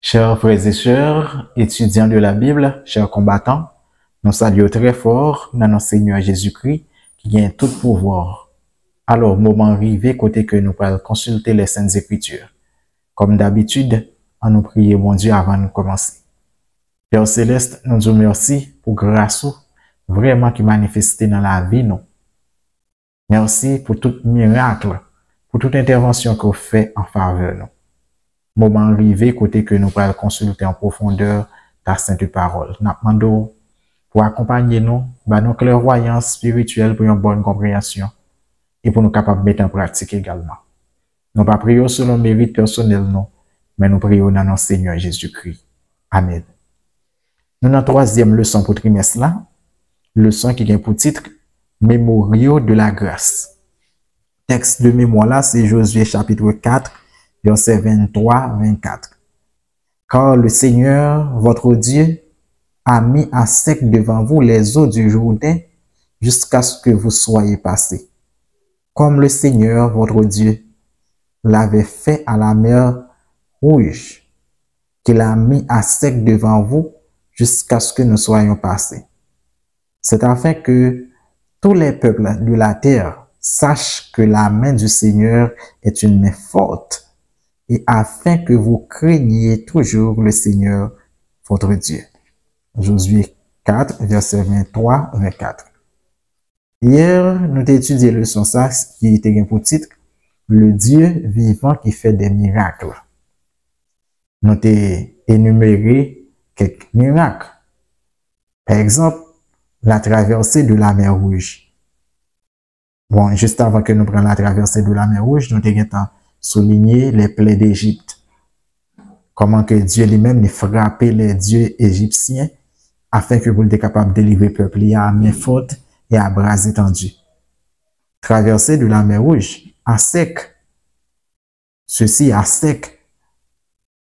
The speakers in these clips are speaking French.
Chers frères et sœurs, étudiants de la Bible, chers combattants, nous saluons très fort dans notre Seigneur Jésus-Christ qui gagne tout pouvoir. Alors, moment arrivé côté que nous pourrons consulter les Saintes Écritures. Comme d'habitude, on nous prie bon Dieu avant de commencer. Père Céleste, nous disons merci pour grâce vraiment qui manifesté dans la vie nous. Merci pour tout miracle, pour toute intervention que vous faites en faveur nous. Moment arrivé côté que nous pourrons consulter en profondeur ta sainte parole. Nous demandons pour accompagner nous, nos clairvoyance spirituelle pour une bonne compréhension et pour nous capables de mettre en pratique également. Nous pas prions selon mérite personnel non, mais nous prions dans notre Seigneur Jésus-Christ. Amen. Nous dans la troisième leçon pour trimestre là, leçon qui a pour titre Mémoriaux de la grâce. Texte de mémoire là, c'est Josué chapitre 4, verset 23-24. Car le Seigneur, votre Dieu, a mis à sec devant vous les eaux du Jourdain jusqu'à ce que vous soyez passés. Comme le Seigneur, votre Dieu, l'avait fait à la mer Rouge, qu'il a mis à sec devant vous jusqu'à ce que nous soyons passés. C'est afin que tous les peuples de la terre sachent que la main du Seigneur est une main forte, et afin que vous craigniez toujours le Seigneur, votre Dieu. Josué 4, verset 23-24. Hier, nous avons étudié le leçon ça qui était pour titre le Dieu vivant qui fait des miracles. Nous avons énuméré quelques miracles. Par exemple, la traversée de la mer Rouge. Bon, juste avant que nous prenions la traversée de la mer Rouge, nous avons souligné les plaies d'Égypte. Comment que Dieu lui-même frappé les dieux égyptiens afin que vous soyez capable de délivrer le peuple à main forte et à bras étendus. Traversée de la mer Rouge à sec. Ceci à sec.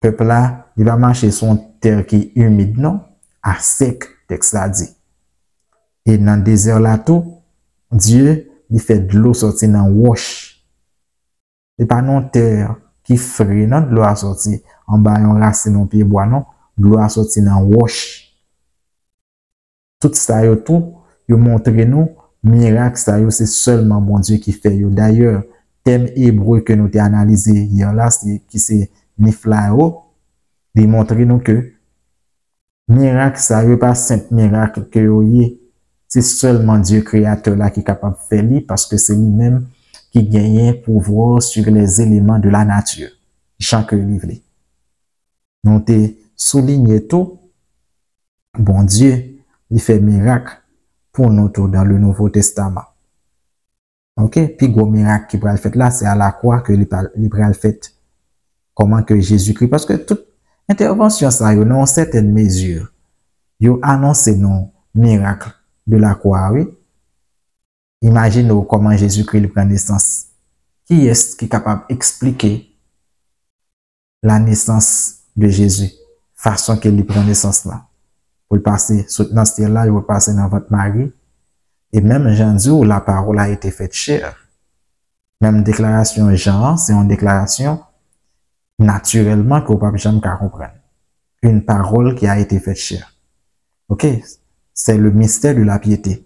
Peuple là, il va marcher sur une terre qui est humide, non? À sec, texte là dit. Et dans le désert là tout, Dieu, il fait de l'eau sortir dans roche. Et pas non terre qui frais, non, de l'eau a sorti en bas, on racine dans pied bois, non, de l'eau a sorti dans roche. Tout ça, yo tout, yo montre nous, miracle ça, yo, c'est seulement bon Dieu qui fait, yo. D'ailleurs, thème hébreu que nous avons analysé hier là, qui c'est Niflao, il montre nous que miracle ça, yo pas simple miracle que yo y, c'est seulement Dieu créateur là qui est capable de faire parce que c'est lui-même qui gagne pouvoir sur les éléments de la nature. Chaque livre. Nous avons souligné tout. Bon Dieu, il fait miracle pour nous tout dans le Nouveau Testament. Ok? Puis gros miracle qui pourrait le faire là, c'est à la croix que il pourrait le faire. Comment que Jésus-Christ, parce que toute intervention ça, yo, dans une certaine mesure, yo annoncé nos miracles de la croix, oui. Imaginez comment Jésus-Christ prend naissance. Qui est-ce qui est capable d'expliquer la naissance de Jésus? Façon qu'il prend naissance là. Pour le passer dans ce là, il va passer dans votre mari. Et même Jean dit où la parole a été faite chair. Même déclaration Jean, c'est une déclaration naturellement que vous ne pouvez jamais comprendre. Une parole qui a été faite chair. Ok? C'est le mystère de la piété.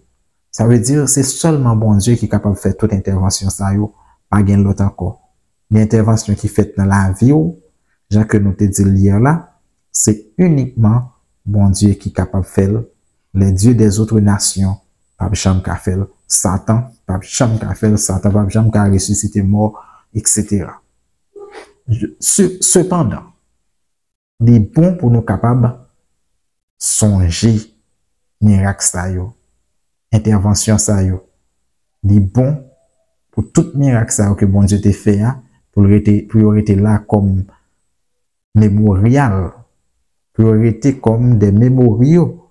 Ça veut dire c'est seulement bon Dieu qui est capable de faire toute intervention ça yo, pas gain l'autre encore. L'intervention qui est faite dans la vie ou, genre que nous te dit hier là, c'est uniquement bon Dieu qui est capable de faire. Les dieux des autres nations, pas jamais qu'à faire. Satan, pas jamais qu'à faire. Satan, pas jamais qu'à ressusciter mort, etc. Cependant, il est bon pour nous capables songer miracle ça yo. Intervention ça yo. Il est bon pour tout miracle ça que bon Dieu te fait pour rester là comme mémorial, pour rester comme des mémoriaux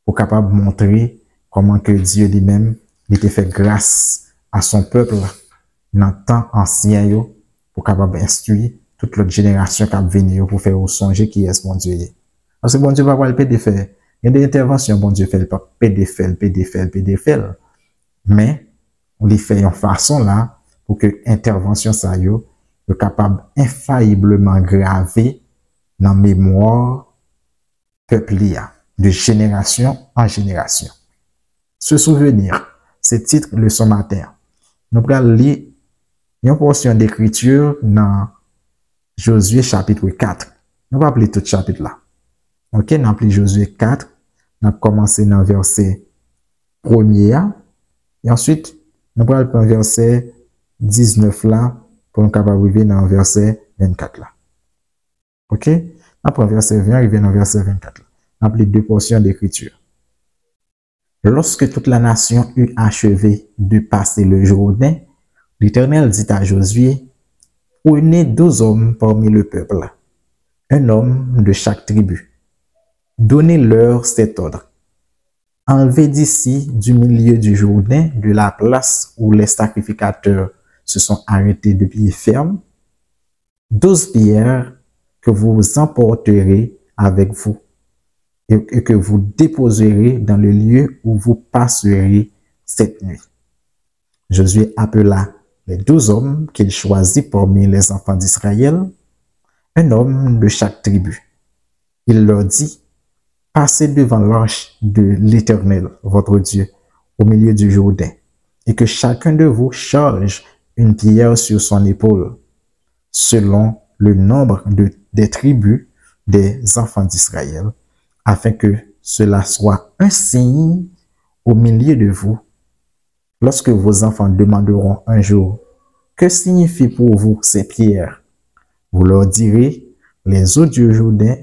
pour capable montrer comment que Dieu lui-même il te fait grâce à son peuple dans le temps ancien yo pour capable instruire toute l'autre génération qui va venir pour faire songer qui est mon Dieu. Parce que bon Dieu va pas le pédé faire. Il y a des interventions, bon Dieu fait le pédé faire. Mais, on les fait en façon là, pour que intervention ça yo, capable infailliblement graver dans la mémoire peuple de génération en génération. Se souvenir, c'est le titre de ce matin. Nous allons lire une portion d'écriture dans Josué chapitre 4. Nous allons appeler tout le chapitre là. Ok, nous appelons Josué 4. Nous allons commencer dans le verset 1er. Et ensuite, nous allons prendre verset 19 là pour nous arriver dans le verset 24 là. Ok, après verset 20, arriver dans le verset 24 là. Nous appelons deux portions d'écriture. Lorsque toute la nation eut achevé de passer le Jourdain, l'Éternel dit à Josué, prenez 12 hommes parmi le peuple, un homme de chaque tribu. Donnez-leur cet ordre. Enlevez d'ici, du milieu du Jourdain, de la place où les sacrificateurs se sont arrêtés de pied ferme, 12 pierres que vous emporterez avec vous et que vous déposerez dans le lieu où vous passerez cette nuit. Josué appela les 12 hommes qu'il choisit parmi les enfants d'Israël, un homme de chaque tribu. Il leur dit, passez devant l'arche de l'Éternel, votre Dieu, au milieu du Jourdain, et que chacun de vous charge une pierre sur son épaule, selon le nombre des tribus des enfants d'Israël, afin que cela soit un signe au milieu de vous. Lorsque vos enfants demanderont un jour, que signifient pour vous ces pierres? Vous leur direz, les eaux du Jourdain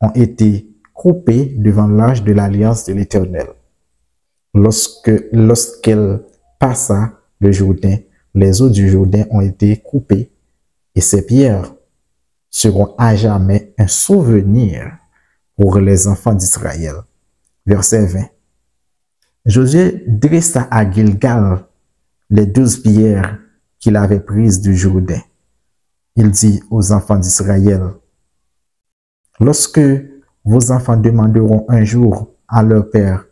ont été coupées devant l'arche de l'alliance de l'Éternel. Lorsqu'elle passa le Jourdain, les eaux du Jourdain ont été coupées et ces pierres seront à jamais un souvenir pour les enfants d'Israël. Verset 20. Josué dressa à Gilgal les 12 pierres qu'il avait prises du Jourdain. Il dit aux enfants d'Israël, lorsque vos enfants demanderont un jour à leur père,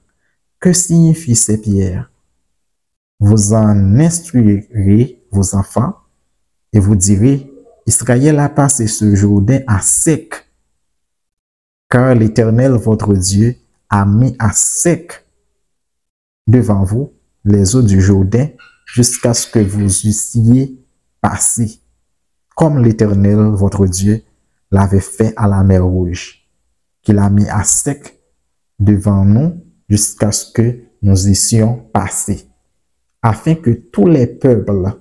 que signifient ces pierres? Vous en instruirez vos enfants et vous direz, Israël a passé ce Jourdain à sec, car l'Éternel, votre Dieu, a mis à sec devant vous les eaux du Jourdain jusqu'à ce que vous eussiez passé, comme l'Éternel, votre Dieu, l'avait fait à la mer Rouge, qu'il a mis à sec devant nous jusqu'à ce que nous eussions passé, afin que tous les peuples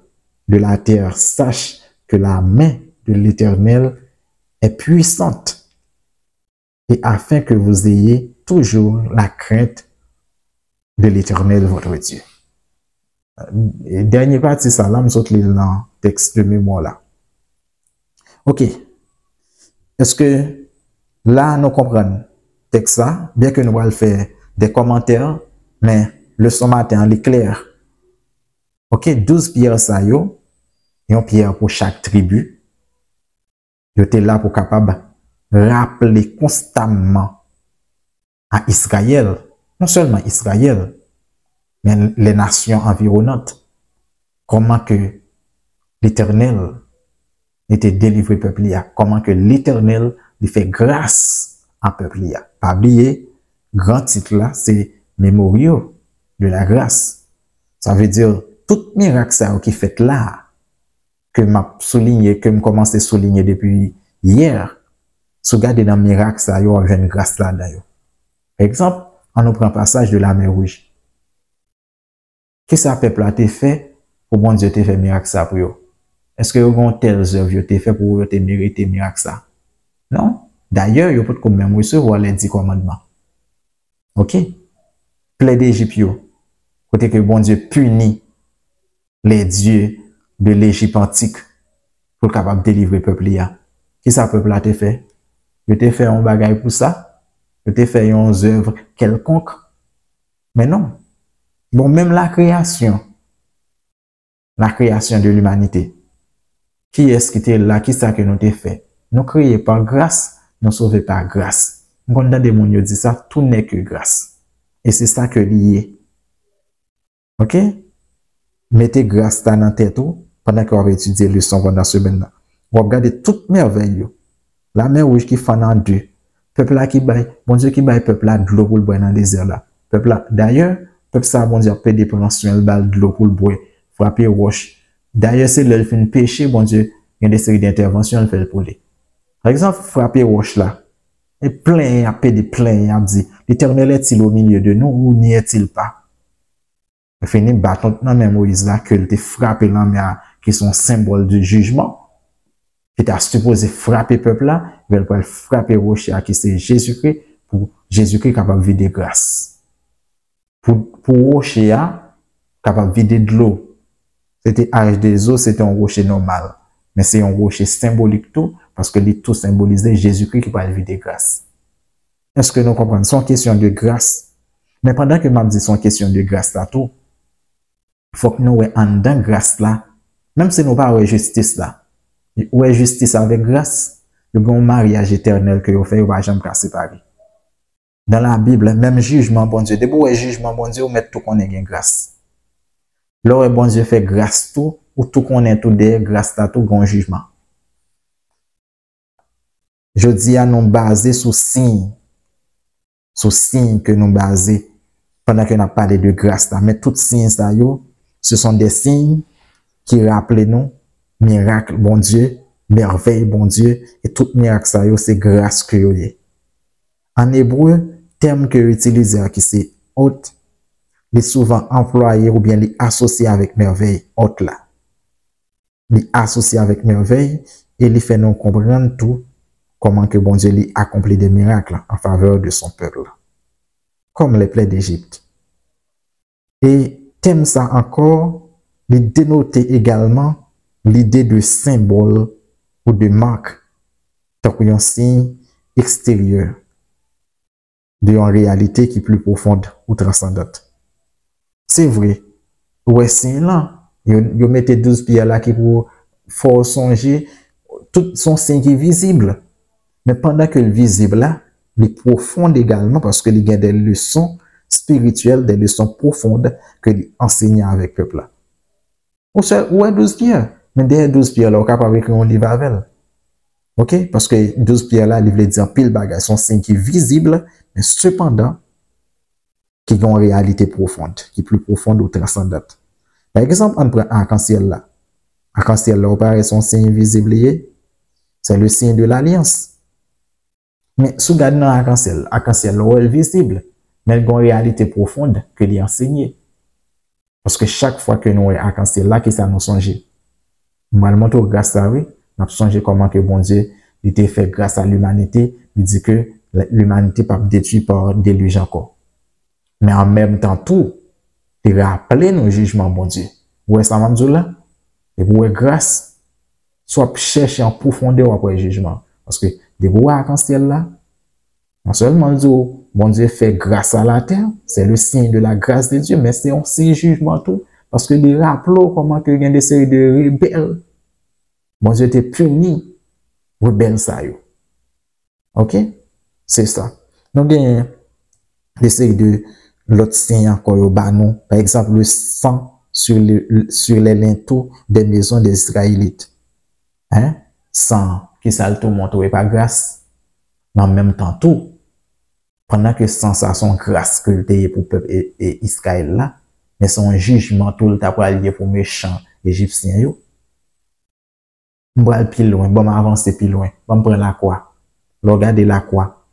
de la terre sachent que la main de l'Éternel est puissante, et afin que vous ayez toujours la crainte de l'Éternel, votre Dieu. Et dernier partie, ça là, nous autres, dans le texte de mémoire là. Ok. Est-ce que là, nous comprenons texte ça, bien que nous allons faire des commentaires, mais le son matin, il est clair. Ok, 12 pierres ça yo, une pierre pour chaque tribu. Yo était là pour capable rappeler constamment à Israël, non seulement Israël, mais les nations environnantes, comment que l'Éternel était délivré peuple, comment que l'Éternel lui fait grâce à peuple. Pas oublier, grand titre là, c'est mémorial de la grâce. Ça veut dire, tout miracle ça qui fait là, que m'a souligné, que me commencé à souligner depuis hier, si vous regardez dans le miracle ça, yo a une grâce là dedans. Par exemple, on nous prend le passage de la mer Rouge. Qu'est-ce que ça peuple a fait pour bon Dieu te fait miracle ça pour yo? Est-ce que vous avez telles œuvres yo te fait pour te mériter miracle ça? Non. D'ailleurs, vous pouvez même recevoir les 10 commandements. Ok? Plaie d'Égypte yo. Côté que bon Dieu punit les dieux de l'Égypte antique pour capable délivrer le peuple. Qu'est-ce que le peuple a te fait? Il te fait un bagage pour ça? Il te fait une œuvre quelconque? Mais non. Bon, même la création de l'humanité. Qui est-ce qui était là? Qui est-ce que nous t'ai fait? Nous créés par grâce, nous sauvés par grâce. Quand des gens disent ça, tout n'est que grâce. Et c'est ça que lié. Ok? Mettez grâce dans la tête pendant qu'on va étudier le leçon pendant ce semaine. Vous regardez toute merveille. La mer rouge qui fend en deux. Peuple là qui baille, bon Dieu qui baille peuple là de l'eau pour le boire dans le désert là. Peuple là, d'ailleurs, peuple ça, bon Dieu, peut dépenser un bal de l'eau pour le boire, frapper roche. D'ailleurs, c'est le fin péché, bon Dieu, il y a des séries d'interventions, il fait pour lui. Par exemple, frapper roche là, et plein, à paix de plein, il a dit, l'Éternel est-il au milieu de nous ou n'y est-il pas? Il finit battre dans même Moïse là, que il te frappé dans mer, qui sont symbole du jugement. Qui t'a supposé frapper peuple là, il va frapper roche qui c'est Jésus-Christ, pour Jésus-Christ capable de vider grâce. Pour rocher capable de vider de l'eau. C'était arche des eaux, c'était un rocher normal. Mais c'est un rocher symbolique tout, parce que les tout symbolisait Jésus-Christ qui va vider grâce. Est-ce que nous comprenons? C'est une question de grâce. Mais pendant que m'a dit son question de grâce là tout, il faut que nous en dans grâce là, même si nous pas de justice là. Ou est justice avec grâce, le bon mariage éternel que vous faites, vous va jamais séparer. Dans la Bible, même jugement, bon Dieu, debout est jugement, bon Dieu, vous mettez tout qu'on ait grâce. Là, bon Dieu fait grâce tout, ou tout qu'on ait tout des grâce à tout grand jugement. Je dis à nous baser sur signe que nous baser pendant que nous parlé de grâce là. Mais tous signes ça yo, ce sont des signes qui rappellent nous miracle, bon Dieu, merveille, bon Dieu, et tout miracle ça yo, c'est grâce que yo y. En hébreu, terme que utilisé qui c'est haute, les souvent employé ou bien les associé avec merveille, haute là. Les associé avec merveille et les fait nous comprendre tout comment que bon Dieu lui accomplit des miracles en faveur de son peuple. Comme les plaies d'Égypte. Et thème ça encore, il dénoter également l'idée de symbole ou de marque, tant qu'un signe extérieur d'une réalité qui est plus profonde ou transcendante. C'est vrai, ouais, c'est là, vous mettez 12 pierres là qui pour faut songer, tout son signe qui est visible. Mais pendant que le visible là, il est profond également parce qu'il y a des leçons spirituelles, des leçons profondes que l'enseignant avec le peuple là. Où est 12 pierres? Mais derrière 12 pierres, là, on est capable d'écrire un livre avec elle. OK? Parce que 12 pierres, là, il veut dire pile bagage, son signe qui est visible, mais cependant, qui a une réalité profonde, qui est plus profonde ou transcendante. Par exemple, on prend arc-en-ciel là. Arc-en-ciel là, on parle son signe visible, c'est le signe de l'alliance. Mais sous garde dans arc-en-ciel là, est visible, mais il y a une réalité profonde que lui enseigné. Parce que chaque fois que nous avons arc-en-ciel là, qui ça nous songe? Normalement, tout grâce à lui, nous avons songé comment que bon Dieu, il était fait grâce à l'humanité, il dit que l'humanité pas détruite par déluge encore. Mais en même temps, tout, il rappelle nos jugements, bon Dieu. Vous voyez ça, Mamdou là? Et vous voyez grâce, soit chercher en profondeur après le jugement. Parce que, de vous arc-en-ciel là, non seulement bon Dieu fait grâce à la terre, c'est le signe de la grâce de Dieu, mais c'est aussi jugement tout. Parce que il rappelle comment que il y a des séries de rebelles. Bon Dieu te puni, rebelles ça yo. OK? C'est ça. Donc, il y a des séries de l'autre signe encore au banon. Par exemple, le sang sur les linteaux des maisons des Israélites. Hein? Sang qui s'alt tout montre pas grâce. Mais en même temps, tout. Pendant que sans ça, son grâce que le pour le peuple et Israël là, mais son jugement tout le temps pour aller pour méchants égyptiens yo. M'bral plus loin, bon m'avancer plus loin, bon prendre la croix. Regardez la croix.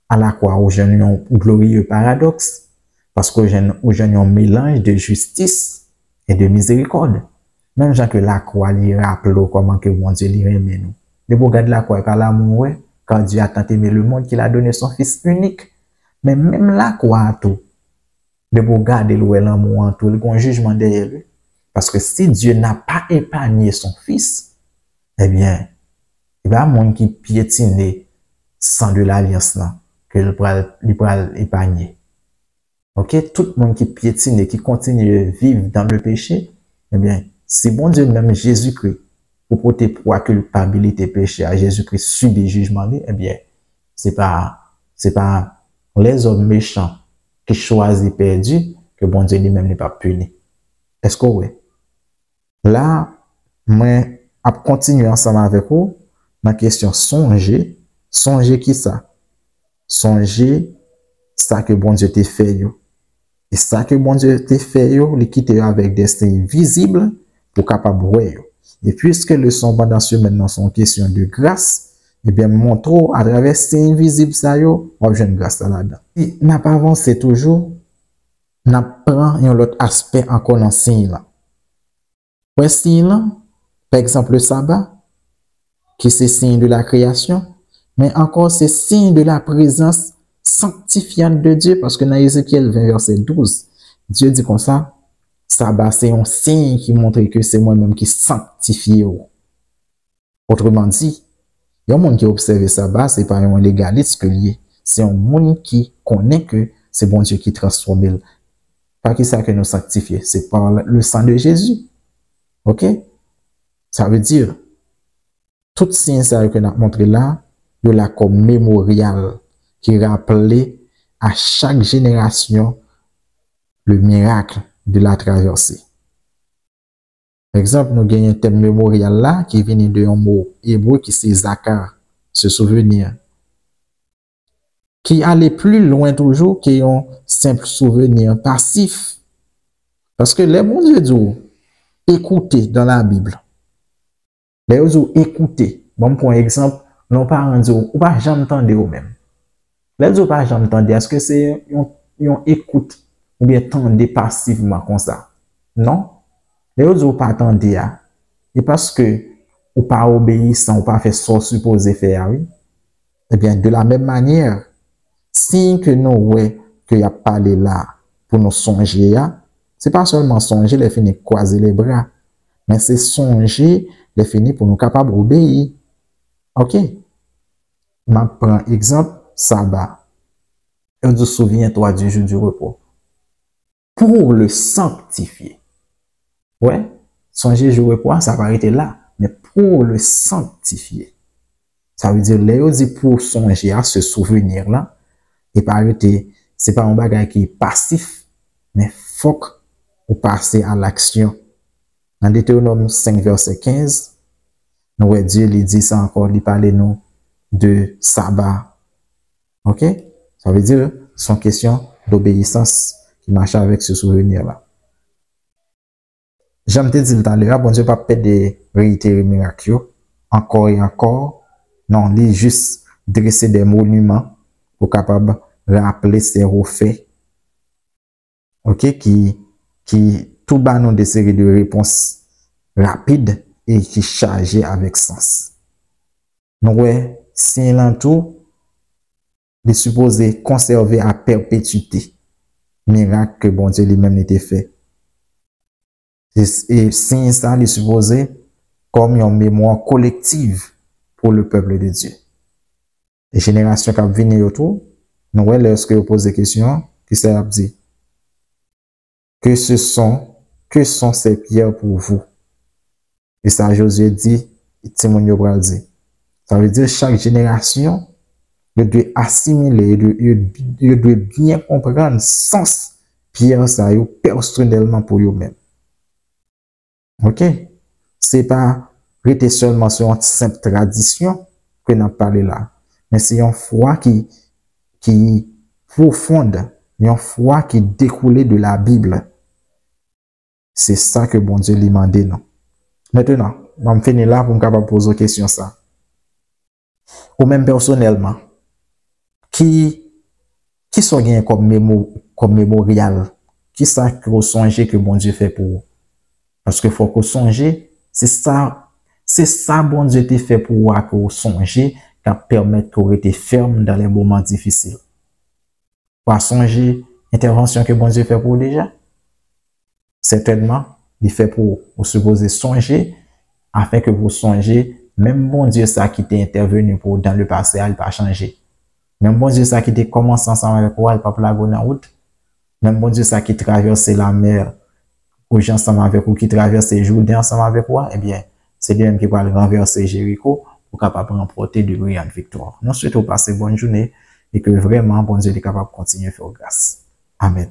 À la croix, où j'ai un glorieux paradoxe, parce que j'ai un mélange de justice et de miséricorde. Même gens que la croix lui rappelle comment que mon Dieu lui aime nous. De regarder la croix, quand l'amour, quand Dieu a tant aimé le monde qu'il a donné son fils unique. Mais même la croix tout, de regarder l'amour en tout, le jugement derrière lui. Parce que si Dieu n'a pas épargné son fils, eh bien, il y a un monde qui piétine sans de l'alliance là, que il pourra épargner. OK? Tout le monde qui piétine et qui continue de vivre dans le péché, eh bien, si bon Dieu, même Jésus-Christ, pour porter pour la culpabilité péché à Jésus-Christ subit jugement, eh bien, c'est pas les hommes méchants qui choisissent perdu que bon Dieu lui-même n'est pas puni. Est-ce que oui? Là, moi, à continuer ensemble avec vous, ma question songer Songez qui ça? Songez ça que bon Dieu t'a fait yo. Et ça que bon Dieu t'a fait yo, il quitte avec des signes visibles pour capable voir yo. Et puisque le son pendant ce maintenant sont question de grâce, eh bien, montre à travers ces invisibles ça yo, on a une grâce là-dedans. Et n'a pas avancé toujours, n'a prend un autre aspect encore dans signe là. Ouais, signe là, par exemple le sabbat, qui c'est signe de la création, mais encore c'est signe de la présence sanctifiante de Dieu, parce que dans Ézéchiel 20 verset 12, Dieu dit comme ça, sabbat c'est un signe qui montre que c'est moi-même qui sanctifie. Autrement dit, il y a un monde qui observe sabbat, c'est pas un légaliste que lié, c'est un monde qui connaît que c'est bon Dieu qui transforme. Pas qui ça que nous sanctifier, c'est par le sang de Jésus. OK? Ça veut dire, tout signe ça que nous avons montré là, il y a comme mémorial qui rappelait à chaque génération le miracle de la traversée. Par exemple, nous avons un thème mémorial là qui vient de un mot hébreu qui c'est zakar, se souvenir. Qui allait plus loin toujours qu'un simple souvenir passif. Parce que les bons Dieu disent, écoutez dans la Bible. Les autres écoutez. Bon, pour exemple, non pas en disant, ou pas jamais entendre au même. Les autres pas jamais entendre. Est-ce que c'est une écoute ou bien tendre passivement comme ça? Non. Les autres pas attendre. Et parce que ou pas obéissant, ou pas fait ce supposé faire, oui. Eh bien, de la même manière, si que nous, ouais, que y a parlé là, pour nous songer, c'est pas seulement songer, les finir croiser les bras, mais c'est songer, les finir pour nous capables d'obéir. OK? Je prends exemple, sabbat. On se souvient-toi du jour du repos. Pour le sanctifier. Ouais, songer jour repos, ça va arrêter là, mais pour le sanctifier. Ça veut dire, les dit pour songer à ce souvenir là, et pas arrêter, c'est pas un bagage qui est passif, mais faut ou passer à l'action. Dans Deutéronome 5 verset 15, nous Dieu lui dit ça encore, il parle nous de sabbat. OK? Ça veut dire, son question d'obéissance qui marche avec ce souvenir là. J'aime te dire tout à l'heure, bon Dieu pas peut de réitérer miracle encore et encore. Non, il juste dresser des monuments pour capable rappeler ses faits. OK, qui tout bas nous des séries de réponses rapides et qui chargées avec sens. Donc ouais, si l'entour est supposé conserver à perpétuité miracle que bon Dieu lui-même était fait. Et si ça est supposé comme une mémoire collective pour le peuple de Dieu. Les générations qui viennent autour, nous voyons lorsque vous posez des questions, qui ça dit? Que sont ces pierres pour vous? Et ça, Josué dit, Timon Yobral dit. Ça veut dire chaque génération, il doit assimiler, il doit bien comprendre le sens pierre ça personnellement pour eux-mêmes. OK? C'est pas rester seulement sur une simple tradition que nous parlons là. Mais c'est une foi qui profonde, une foi qui découle de la Bible. C'est ça que bon Dieu lui demande, non. Maintenant, je vais finir là pour me poser une question ça. Ou même personnellement, qui sont gagnés comme mémorial? Qui ça que vous songez que bon Dieu fait pour vous? Parce que faut que vous songez, c'est ça bon Dieu t'a fait pour vous, que vous songez, qui permet que vous restez ferme dans les moments difficiles. Pour songer intervention que bon Dieu fait pour vous déjà? Certainement, il fait pour vous supposer songer, afin que vous songez, même bon Dieu ça qui t'est intervenu pour dans le passé, il pas changé. Même bon Dieu ça qui t'est commencé ensemble avec vous, il pas plagué en route. Même bon Dieu ça qui traverse la mer, aux gens ensemble avec vous, qui traverse les Jourdain ensemble avec vous, eh bien, c'est lui-même qui va renverser Jéricho pour capable remporter de brillantes victoires. Nous souhaitons passer bonne journée et que vraiment bon Dieu est capable de continuer à faire grâce. Amen.